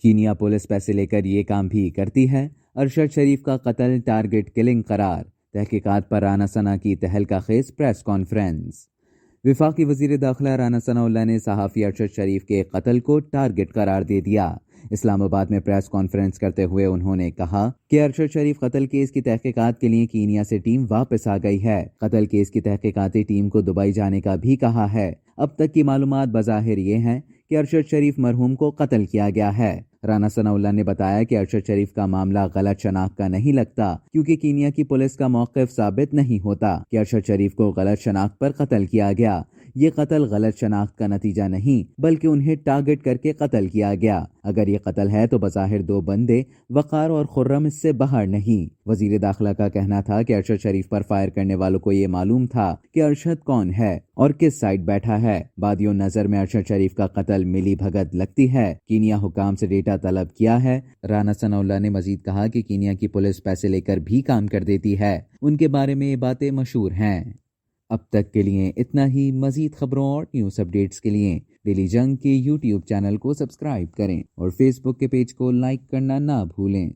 Kenya police پیسے لے کر یہ کام بھی کرتی ہے۔ ارشد شریف کا قتل ٹارگٹ کلنگ قرار، تحقیقات پر رانا ثنا کی تہلکہ خیز پریس کانفرنس۔ وفاقی وزیر داخلہ رانا ثنا اللہ نے صحافی ارشد شریف کے قتل کو ٹارگٹ قرار دے دیا۔ اسلام آباد میں پریس کانفرنس کرتے ہوئے انہوں نے کہا کہ ارشد شریف قتل کیس کی تحقیقات کے لیے کینیا سے ٹیم واپس آ گئی ہے۔ قتل کیس کی تحقیقاتی ٹیم کو دبئی جانے کا بھی کہا ہے۔ اب تک کی معلومات بظاہر یہ ہیں کہ ارشد شریف مرحوم کو قتل کیا گیا ہے۔ رانا ثنا اللہ نے بتایا کہ ارشد شریف کا معاملہ غلط شناخت کا نہیں لگتا، کیونکہ کینیا کی پولیس کا موقف ثابت نہیں ہوتا کہ ارشد شریف کو غلط شناخت پر قتل کیا گیا۔ یہ قتل غلط شناخت کا نتیجہ نہیں، بلکہ انہیں ٹارگٹ کر کے قتل کیا گیا۔ اگر یہ قتل ہے تو بظاہر دو بندے وقار اور خرم اس سے باہر نہیں۔ وزیر داخلہ کا کہنا تھا کہ ارشد شریف پر فائر کرنے والوں کو یہ معلوم تھا کہ ارشد کون ہے اور کس سائڈ بیٹھا ہے۔ بادیوں نظر میں ارشد شریف کا قتل ملی بھگت لگتی ہے۔ کینیا حکام سے ڈیٹا طلب کیا ہے۔ رانا ثنا اللہ نے مزید کہا کہ کینیا کی پولیس پیسے لے کر بھی کام کر دیتی ہے، ان کے بارے میں یہ باتیں مشہور ہیں۔ اب تک کے لیے اتنا ہی۔ مزید خبروں اور نیوز اپڈیٹس کے لیے ڈیلی جنگ کے یوٹیوب چینل کو سبسکرائب کریں اور فیس بک کے پیج کو لائک کرنا نہ بھولیں۔